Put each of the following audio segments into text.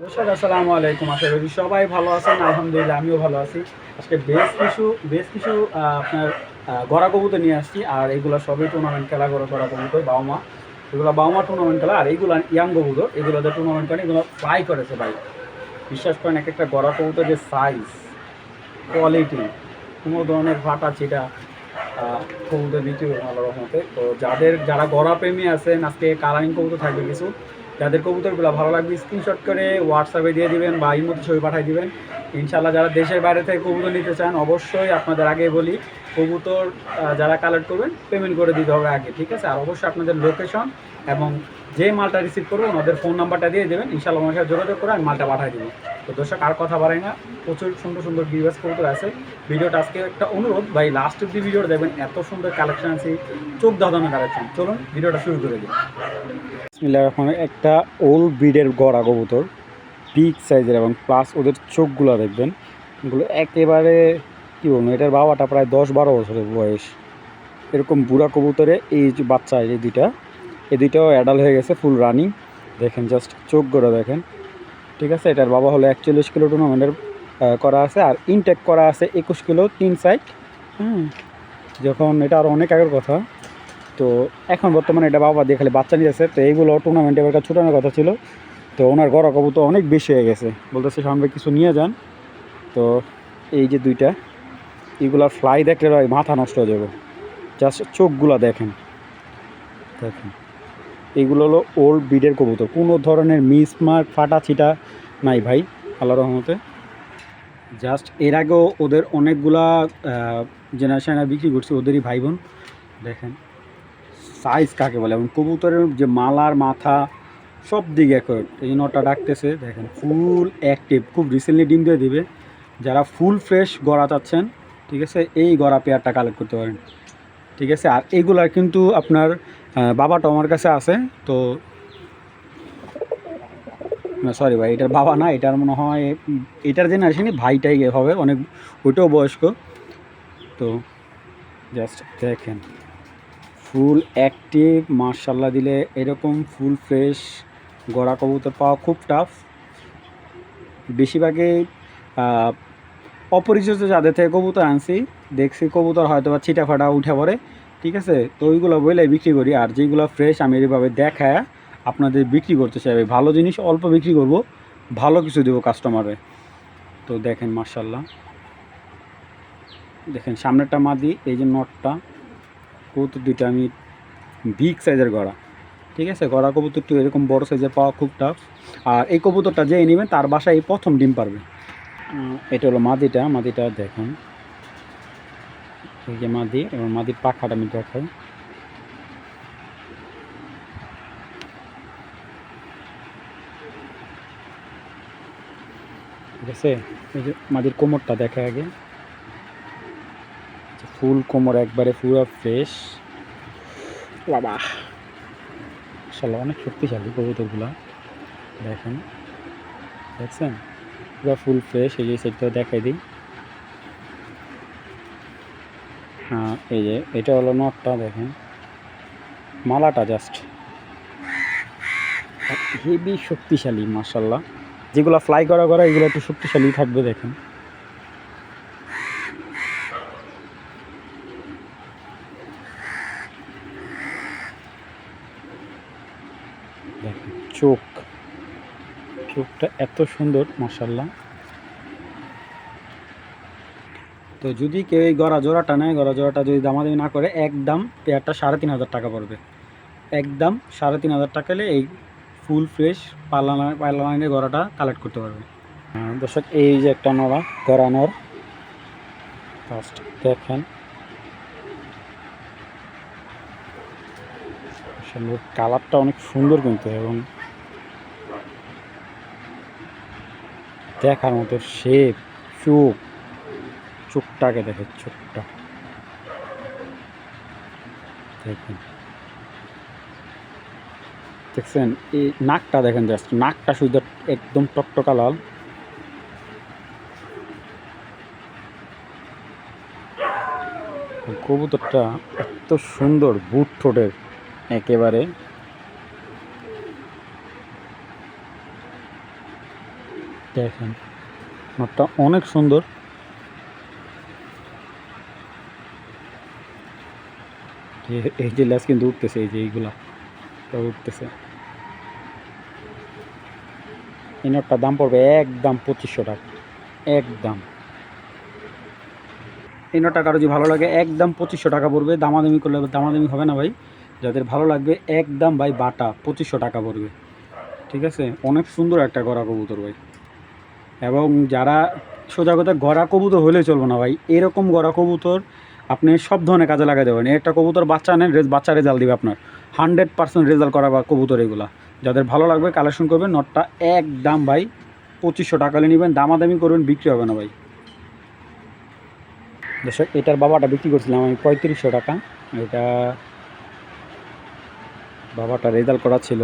দর্শক আসসালামু আলাইকুম। আশা করি সবাই ভালো আছেন। আলহামদুলিল্লাহ আমিও ভালো আছি। আজকে বেশ কিছু আপনার গড়া কবুতর নিয়ে আসছি। আর এগুলো সবই টুর্নামেন্ট খেলা গড়া কবুতর বাউমা। এগুলো বাউমা টুর্নামেন্ট খেলা, আর এইগুলো ইয়াং কবুতর, এগুলোতে টুর্নামেন্ট করে, এগুলো ফ্লাই করেছে ভাই। বিশ্বাস করেন, এক একটা গড়া কবুতর যে সাইজ, কোয়ালিটি, কোনো ধরনের ফাটা ছিটা কবুতর বিক্রি হবে আল্লাহর রহমতে। তো যারা গড়া প্রেমী আছেন, আজকে কালারিং কবুতর থাকবে কিছু। যাদের কবুতরগুলো ভালো লাগবে স্ক্রিনশট করে হোয়াটসঅ্যাপে দিয়ে দিবেন বা এর মধ্যে ছবি পাঠিয়ে দিবেন। ইনশাল্লাহ যারা দেশের বাইরে থেকে কবুতর নিতে চান, অবশ্যই আপনাদের আগে বলি, কবুতর যারা কালেক্ট করবেন পেমেন্ট করে দিতে হবে আগে, ঠিক আছে? আর অবশ্যই আপনাদের লোকেশন এবং যে মালটা রিসিভ করবেন ওদের ফোন নাম্বারটা দিয়ে দেবেন। ইনশাল্লাহ আমার সাথে যোগাযোগ করে আমি মালটা পাঠিয়ে দেবো। তো দর্শক আর কথা বাড়াই না, প্রচুর সুন্দর সুন্দর ডিভাইস কবুতর আছে। ভিডিওটা আজকে একটা অনুরোধ ভাই, লাস্ট অব্দি ভিডিওটা দেখবেন, এত সুন্দর কালেকশন আছে, চোখ ধাঁধানো কালেকশন। চলুন ভিডিওটা শুরু করে দিই। বিসমিল্লাহির রহমানির রহিম। একটা ওল্ড ব্রিডের গড়া কবুতর, বিগ সাইজের, এবং প্লাস ওদের চোখগুলো দেখবেন, এগুলো একেবারে কী বলবো, এটার বাবাটা প্রায় 10-12 বছরের বয়স। এরকম বুড়া কবুতরে এই যে বাচ্চা, এই দুইটাও অ্যাডাল্ট হয়ে গেছে, ফুল রানিং। দেখেন জাস্ট চোখগুলো দেখেন, ঠিক আছে? এটার বাবা হলো 41 কিলো টুর্নামেন্টের করা আছে, আর ইনটেক করা আছে 21 কিলো 3 সাইড। যখন এটা আরও অনেক আগের কথা। তো এখন বর্তমানে এটা বাবা দিয়ে খালি বাচ্চা নিয়েছে। তো এইগুলো টুর্নামেন্টে এবার ছুটানোর কথা ছিল, তো ওনার গড়া কবুতর অনেক বেশি হয়ে গেছে, বলতেছে সামনে কিছু নিয়ে যান। তো এই যে দুইটা, এইগুলা ফ্লাই দেখলে ভাই মাথা নষ্ট হয়ে যাবে। জাস্ট চোখগুলা দেখেন, এইগুলো হলো ওল্ড ব্রিডের কবুতর, কোনো ধরনের মিসমার্ক ফাটা ছিটা নাই ভাই, আল্লাহর রহমতে। জাস্ট এর আগেও ওদের অনেকগুলা জেনারেশনে বিক্রি করছি, ওদেরই ভাই বোন। দেখেন সাইজ কাকে বলে, এবং কবুতরের যে মালার মাথা সব দিকে একর। এই নটা ডাকতেছে, দেখেন ফুল অ্যাক্টিভ, খুব রিসেন্টলি ডিম দিয়ে দিবে। যারা ফুল ফ্রেশ গড়া চাচ্ছেন, ঠিক আছে, এই গড়া পেয়ারটা কালেক্ট করতে পারেন, ঠিক আছে? আর এইগুলার কিন্তু আপনার বাবাটা আমার কাছে আছে। তো না, সরি ভাই, এটার বাবা না, এটার মনে হয় এটার জেনারেশনই ভাইটাই হবে, অনেক ওইটাও বয়স্ক। তো জাস্ট দেখেন ফুল অ্যাক্টিভ, মার্শাল্লাহ দিলে এরকম ফুল ফ্রেশ গড়া কবুতর পাওয়া খুব টাফ। বেশিরভাগই অপরিচিত যাদের থেকে কবুতর আনছি, দেখছি কবুতর হয়তো বা ছিটা ফাটা উঠে পড়ে, ঠিক আছে? তো ওইগুলো বইলে বিক্রি করি, আর যেগুলো ফ্রেশ আমি এইভাবে দেখায় আপনাদের বিক্রি করতে চাই। ভালো জিনিস অল্প বিক্রি করব, ভালো কিছু দেবো কাস্টমারে। তো দেখেন মার্শাল্লাহ, দেখেন সামনেরটা মাদি, এই যে নটটা কবুতর দুইটা আমি বিগ সাইজের গড়া, ঠিক আছে? গড়া কবুতরটি এরকম বড় সাইজের পাওয়া খুব টাফ। আর এই কবুতরটা যে নেবেন তার বাসায় এই প্রথম ডিম পারবে। এটা হলো মাদিটা দেখুন, এই যে মাদি, এবং মাদির পাখাটা আমি দেখাই। ঠিক আছে, এই যে মাদির কোমরটা দেখে আগে, ফুল কোমর, একবারে পুরো ফ্রেশ। বাবা মাশাআল্লাহ, অনেক শক্তিশালী কবুতরগুলা, দেখছেন পুরো ফুল ফ্রেশ। এই যে সাইডটা দেখাই দিই। হ্যাঁ, এই যে এটা হলো নটটা, দেখেন মালাটা জাস্ট হেভি শক্তিশালী মাশাআল্লাহ। যেগুলো ফ্লাই করা এগুলো একটু শক্তিশালী থাকবে, দেখেন দেখেন চোখটা এত সুন্দর মাশাআল্লাহ। তো যদি কেউ এই গড়া জোড়াটা নেয়, গড়া জোড়াটা যদি দামাদামি না করে, একদম পেয়ারটা 3,500 টাকা পড়বে, একদম 3,500 টাকা হলে এই ফুল ফ্রেশ পাল্লা লাইনের গড়াটা কালেক্ট করতে পারবে। দর্শক এই যে একটা নড়া গড়ানোর, ফার্স্ট দেখেন কালারটা অনেক সুন্দর কিন্তু, এবং দেখার মতো শেপ, চোখটাকে দেখে, চোখটা দেখেন, দেখছেন এই নাকটা দেখেন, জাস্ট নাকটা শুধু একদম টকটকা লাল। কবুতরটা এত সুন্দর, বুট ঠোঁটের একেবারে, দেখেন নটটা অনেক সুন্দর। এই যে লেজ কিন্তু উঠতেছে, এই যে এইগুলা উঠতেছে। এই নটটার দাম পড়বে একদম 2500 টাকা, একদম। এই নটটা কারো যদি ভালো লাগে একদম 2500 টাকা পড়বে। দামাদামি করলে দামাদামি হবে না ভাই, যাদের ভালো লাগবে একদম ভাই বাটা 2500 টাকা পড়বে, ঠিক আছে। অনেক সুন্দর একটা গড়া কবুতর ভাই। এবং যারা সোজা কথা গড়া কবুতর হলে চলবে না ভাই, এরকম গড়া কবুতর আপনি সব ধরনের কাজে লাগাই দেবেন। একটা কবুতর বাচ্চা নেন, বাচ্চা রেজাল্ট দিবে আপনার 100% রেজাল্ট করা বা কবুতর এগুলা। যাদের ভালো লাগবে কালেকশন করবেন। নটটা একদম ভাই 2500 টাকা হলে নেবেন, দামাদামি করবেন, বিক্রি হবে না ভাই। দর্শক এটার বাবাটা বিক্রি করছিলাম আমি 3500 টাকা। এটা বাবাটা রেজাল্ট করা ছিল,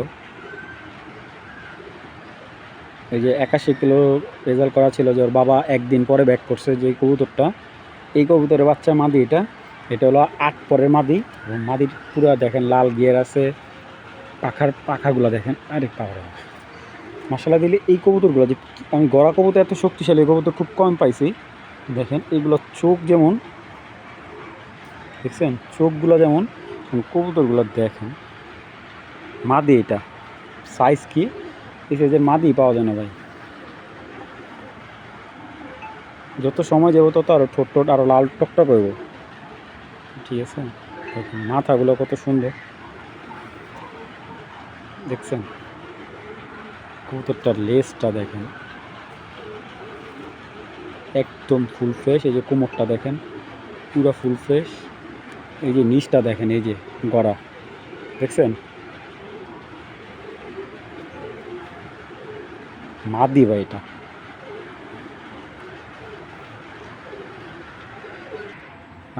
এই যে 81 কিলো রেজাল্ট করা ছিল, যে ওর বাবা একদিন পরে ব্যাক করছে যে কবুতরটা। এই কবুতরের বাচ্চা মাদি, এটা হলো 8 পরের মাদি। এবং মাদির পুরো দেখেন লাল গিয়ার আছে, পাখাগুলো দেখেন, আরে পাখা মশলা দিলে এই কবুতরগুলো যে আমি গড়া কবুতর এত শক্তিশালী কবুতর খুব কম পাইছি। দেখেন এগুলো চোখ যেমন, দেখছেন চোখগুলো যেমন, কবুতরগুলো দেখেন। মাদি এটা সাইজ কি, এই সাইজের মাদি পাওয়া যায় না ভাই। যত সময় যাবো তত আরও ঠোঁট আরও লাল টকটক হইব, ঠিক আছে। দেখুন মাথাগুলো কত সুন্দর, দেখছেন কবুতরটার লেজটা দেখেন একদম ফুল ফ্রেশ। এই যে কোমরটা দেখেন পুরো ফুল ফ্রেশ। এই যে নিচটা দেখেন, এই যে গড়া, দেখছেন মাদি ভাই এটা।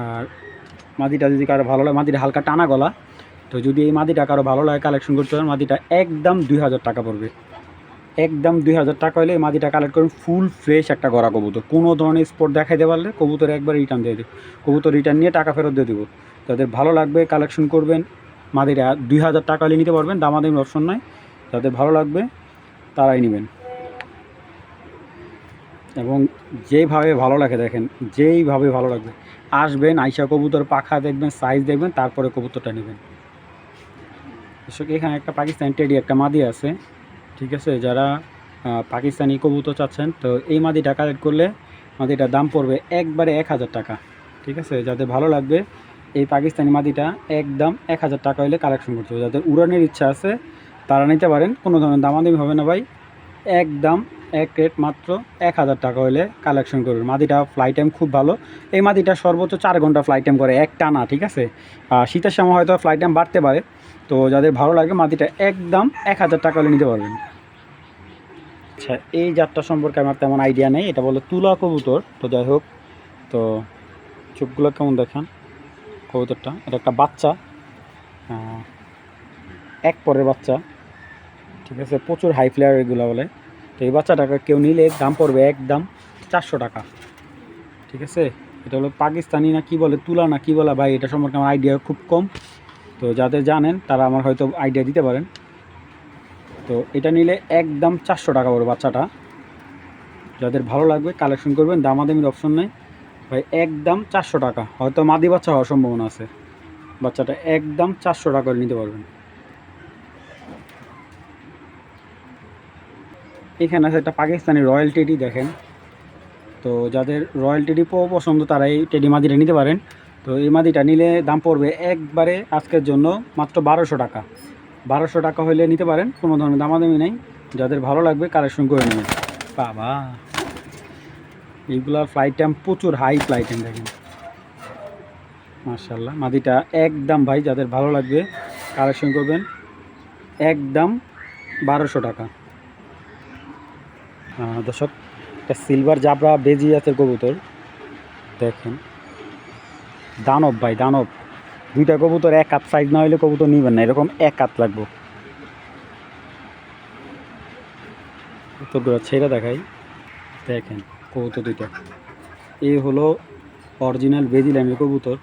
আর মাদিটা যদি কারো ভালো লাগে, মাদিটা হালকা টানা গলা, তো যদি এই মাদিটা কারো ভালো লাগে কালেকশন করতে পারেন। মাদিটা একদম 2000 টাকা পড়বে, একদম 2000 টাকা হলে এই মাদিটা কালেক্ট করুন। ফুল ফ্রেশ একটা গড়া কবুতর, কোনো ধরনের স্পট দেখাইতে পারলে কবুতর একবার রিটার্ন দিয়ে দেবে, কবুতর রিটার্ন নিয়ে টাকা ফেরত দিয়ে দেবো। যাদের ভালো লাগবে কালেকশন করবেন, মাদিটা 2000 টাকা হলে নিতে পারবেন, দামাদামি অপশন নাই। যাদের ভালো লাগবে তারাই নেবেন। এবং যেইভাবে ভালো লাগে দেখেন, যেইভাবে ভালো লাগবে আসবেন, আইসা কবুতর পাখা দেখবেন, সাইজ দেখবেন, তারপরে কবুতরটা নেবেন। এখানে একটা পাকিস্তানি টেডি একটা মাদি আছে, ঠিক আছে। যারা পাকিস্তানি কবুতর চাচ্ছেন, তো এই মাদিটা কালেক্ট করলে মাদিটার দাম পড়বে একবারে 1000 টাকা, ঠিক আছে। যাদের ভালো লাগবে এই পাকিস্তানি মাদিটা একদম 1000 টাকা হলে কালেকশন করতে হবে। যাদের উড়ানের ইচ্ছা আছে তারা নিতে পারেন, কোনো ধরনের দামাদামি হবে না ভাই, একদম এক রেট মাত্র 1000 টাকা হলে কালেকশন করবেন। মাদিটা ফ্লাই টাইম খুব ভালো, এই মাদিটা সর্বোচ্চ 4 ঘন্টা ফ্লাই টাইম করে এক টানা, ঠিক আছে। শীতের সময় হয়তো ফ্লাই টাইম বাড়তে পারে। তো যাদের ভালো লাগে মাদিটা একদম 1000 টাকা হলে নিতে পারবেন। আচ্ছা এই জাতটা সম্পর্কে আমার তেমন আইডিয়া নেই, এটা বলে তুলা কবুতর। তো যাই হোক, তো চোখগুলো কেমন দেখেন কবুতরটা, এটা একটা বাচ্চা, এক পরের বাচ্চা, ঠিক আছে। প্রচুর হাই ফ্লেয়ার এগুলো বলে। তো এই বাচ্চাটাকে কেউ নিলে দাম পড়বে একদম 400 টাকা, ঠিক আছে। এটা হলো পাকিস্তানি না কি বলে, তুলা না কি বলে ভাই, এটা সম্পর্কে আমার আইডিয়া খুব কম। তো যাদের জানেন তারা আমার হয়তো আইডিয়া দিতে পারেন। তো এটা নিলে একদম 400 টাকা পড়বে বাচ্চাটা। যাদের ভালো লাগবে কালেকশন করবেন, দামাদামির অপশন নেই ভাই, একদম 400 টাকা। হয়তো মাদি বাচ্চা হওয়ার সম্ভাবনা আছে, বাচ্চাটা একদম 400 টাকা করে নিতে পারবেন। এখানে আছে একটা পাকিস্তানি রয়্যাল টেডি দেখেন। তো যাদের রয়্যাল টেডি পছন্দ তারা এই টেডি মাদিটা নিতে পারেন। তো এই মাদিটা নিলে দাম পড়বে একবারে আজকের জন্য মাত্র 1200 টাকা। 1200 টাকা হলে নিতে পারেন, কোনো ধরনের দামাদামি নেই। যাদের ভালো লাগবে কালেকশন করে নেবেন। বাবা এইগুলা ফ্লাইট টাইম প্রচুর হাই ফ্লাইট টাইম দেখেন, মাশাআল্লাহ। মাদিটা একদম ভাই যাদের ভালো লাগবে কালেকশন করবেন, একদম 1200 টাকা। দর্শক একটা সিলভার জাবরা বেজি জাতের কবুতর দেখেন, দানব ভাই দানব। দুইটা কবুতর এক হাত সাইজ না হলে কবুতর নিবেন না, এরকম এক হাত লাগবে। কবুতরগুলো ছেড়ে দেখাই, দেখেন কবুতর দুইটা। এই হলো অরিজিনাল বেজি লাইনের কবুতর,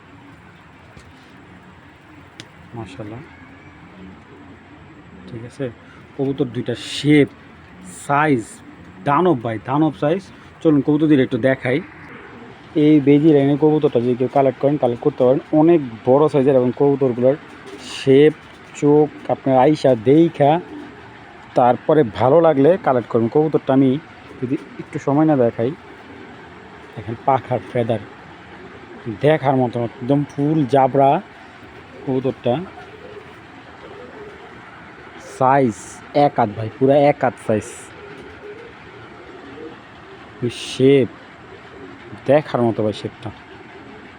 মাশাআল্লাহ, ঠিক আছে। কবুতর দুইটা শেপ সাইজ দানব ভাই, দানব সাইজ। চলুন কবুতর একটু দেখাই। এই বেজি লাইনের কবুতরটা যদি কেউ কালেক্ট করেন, কালেক্ট করতে পারেন। অনেক বড় সাইজের এবং কবুতরগুলোর শেপ, চোখ আপনার আইসা দেইখা তারপরে ভালো লাগলে কালেক্ট করবেন। কবুতরটা আমি যদি একটু সময় না দেখাই, দেখেন পাখার ফেদার দেখার মতো একদম ফুল জাবরা কবুতরটা। সাইজ এক হাত ভাই, পুরো এক হাত সাইজ। শেপ দেখার মতো ভাই, শেপটা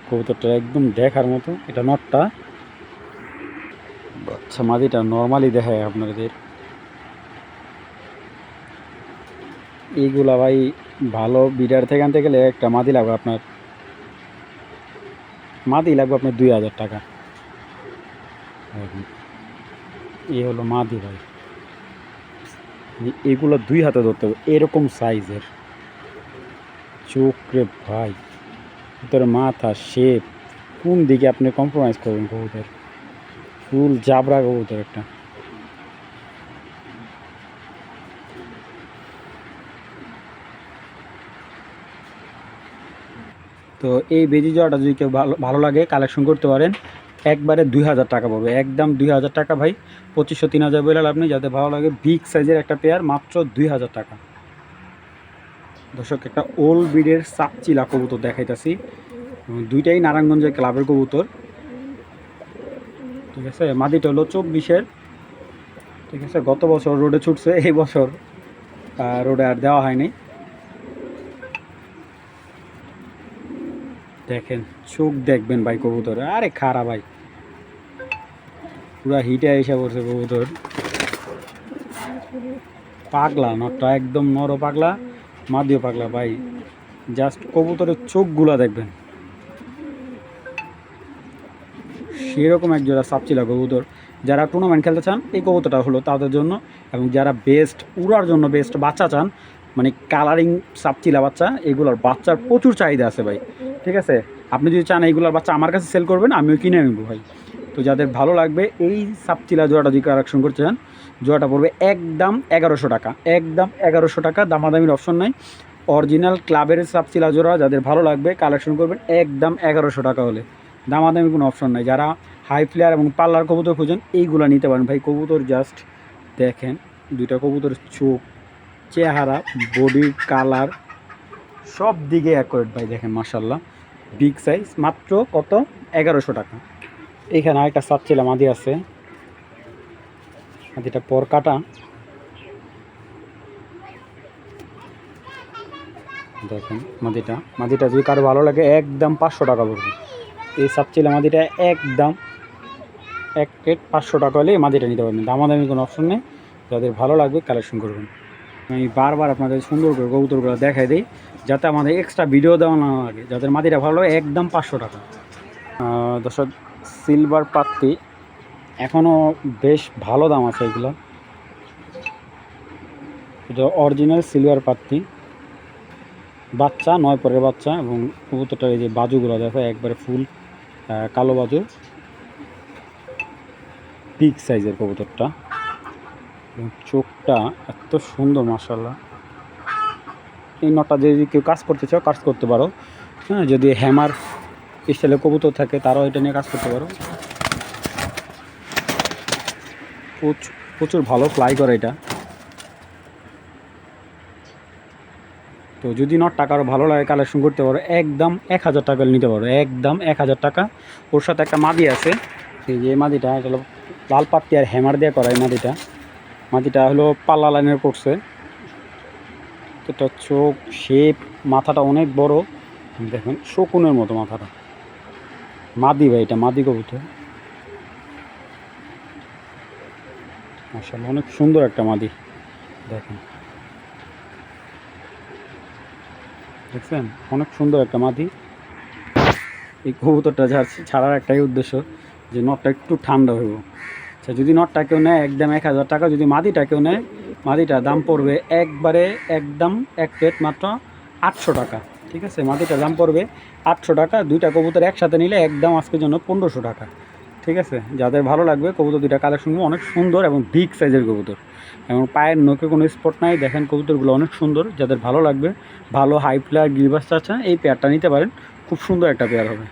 কবুতরটা একদম দেখার মতো। এটা নটটা। আচ্ছা মাদিটা নর্মালি দেখায় আপনাদের। এইগুলা ভাই ভালো বিডার থেকে আনতে গেলে একটা মাদি লাগবে আপনার, 2000 টাকা। এ হলো মাদি ভাই। এগুলো 2 হাতে ধরতে হবে, এরকম সাইজের চোখ রে ভাই, ভিতরে মাথা শেপ। কোন দিকে আপনি কম্প্রোমাইজ করবেন? কবুতর ফুল জাবরা কবুতর একটা। তো এই বেজি জোড়াটা যদি কেউ ভালো লাগে কালেকশন করতে পারেন। একবারে 2000 টাকা পড়বে, একদম 2000 টাকা ভাই। 2500 3000 বলে আপনি যাতে ভালো লাগে। বিগ সাইজের একটা পেয়ার মাত্র 2000 টাকা। দর্শক একটা ওল্ড ব্রিডের সাপচিলা কবুতর দেখাইতেছি। দুইটাই নারায়ণগঞ্জের ক্লাবের কবুতর, ঠিক আছে। মাদিটা হলো 24-এর, ঠিক আছে। গত বছর রোডে ছুটছে, এই বছর রোডে আর দেওয়া হয়নি। দেখেন চোখ দেখবেন ভাই কবুতর, আরে খারাপ ভাই, পুরা হিটে এসে পড়ছে কবুতর। পাগলা নটটা একদম নর পাগলা, মাদিও পাগলা ভাই। জাস্ট কবুতরের চোখগুলা দেখবেন, সেরকম এক জোড়া সাপচিলা কবুতর। যারা টুর্নামেন্ট খেলতে চান এই কবুতরটা হলো তাদের জন্য, এবং যারা বেস্ট উড়ার জন্য বেস্ট বাচ্চা চান, মানে কালারিং সাপচিলা বাচ্চা, এগুলোর বাচ্চার প্রচুর চাহিদা আছে ভাই, ঠিক আছে। আপনি যদি চান এইগুলোর বাচ্চা আমার কাছে সেল করবেন, আমিও কিনে নেব ভাই। তো যাদের ভালো লাগবে এই সাপচিলা জোড়াটা যদি কালেকশন করতে চান, জোড়াটা পড়বে একদম 1100 টাকা, একদম 1100 টাকা। দামাদামির অপশন নাই। অরিজিনাল ক্লাবের সাপচিলা জোড়া যাদের ভালো লাগবে কালেকশন করবেন একদম 1100 টাকা হলে, দামাদামি কোনো অপশন নাই। যারা হাই ফ্লেয়ার এবং পাল্লার কবুতর খুঁজেন এইগুলো নিতে পারেন ভাই। কবুতর জাস্ট দেখেন, দুইটা কবুতরের চোখ, চেহারা, বডি কালার সব দিকে অ্যাকুরেট ভাই। দেখেন মাশাল্লাহ, বিগ সাইজ। মাত্র কত? 1100 টাকা। এইখানে আরেকটা সাপচিলা মাদি আছে, মাদিটা পর কাটা। দেখেন মাদিটা যদি কারো ভালো লাগে একদম 500 টাকা পড়বে। এই সাপচিলা মাদিটা একদম এক প্লেট 500 টাকা হলে এই মাদিটা নিতে পারবেন, দামাদামি কোনো অপশন নেই। যাদের ভালো লাগবে কালেকশন করবেন। আমি বারবার আপনাদের সুন্দর করে কবুতরগুলো দেখাই দিই, যাতে আমাদের এক্সট্রা ভিডিও দেওয়া না লাগে। যাদের মাদিটা ভালো লাগে একদম 500 টাকা। দর্শক সিলভার পাত্তি এখনও বেশ ভালো দাম আছে এগুলো। এটা অরিজিনাল সিলভার পাত্তি, বাচ্চা 9 পরের বাচ্চা। এবং কবুতরটার এই যে বাজুগুলো দেখো একবারে ফুল কালো বাজু, বিগ সাইজের কবুতরটা। এবং চোখটা এত সুন্দর মাশাআল্লাহ। এই নটা যদি কেউ কাজ করতে চাও কাজ করতে পারো, হ্যাঁ। যদি হ্যামার স্টাইলের কবুতর থাকে তারাও এটা নিয়ে কাজ করতে পারো। প্রচুর ভালো ফ্লাই করে এটা। তো যদি নটটা কারো ভালো লাগে কালেকশন করতে পারো, একদম 1000 টাকা নিতে পারো, একদম 1000 টাকা। ওর সাথে একটা মাদি আছে, এই যে মাদিটা এটা হলো লাল পাত্তি আর হ্যামার দিয়ে করা। এই মাদিটা হলো পাল্লা লাইনের পড়ছে। এটা চোখ, শেপ, মাথাটা অনেক বড়, দেখেন শকুনের মতো মাথাটা। মাদি ভাই, এটা মাদি কবুতর মাশাআল্লাহ, অনেক সুন্দর একটা মাদি। দেখেন দেখছেন, অনেক সুন্দর একটা মাদি। এই কবুতরটা ছাড়ার একটাই উদ্দেশ্য যে নটটা একটু ঠান্ডা হইব। আচ্ছা যদি নটটা কেউ নেয় একদম 1000 টাকা। যদি মাদিটা কেউ নেয়, মাদিটার দাম পড়বে একবারে একদম এক প্লেট মাত্র 800 টাকা, ঠিক আছে। মাদিটার দাম পড়বে 800 টাকা। দুইটা কবুতর একসাথে নিলে একদম আজকের জন্য 1500 টাকা, ঠিক আছে। যাদের ভালো লাগবে কবুতর দুইটা কালেকশন অনেক সুন্দর এবং বিগ সাইজের কবুতর। এবং পায়ের নখে কোনো স্পট নাই। দেখেন কবুতরগুলো অনেক সুন্দর, যাদের ভালো লাগবে, ভালো হাই ফ্লায়ার গিরিবাস চাচ্ছেন এই পেয়ারটা নিতে পারেন, খুব সুন্দর একটা পেয়ার হবে।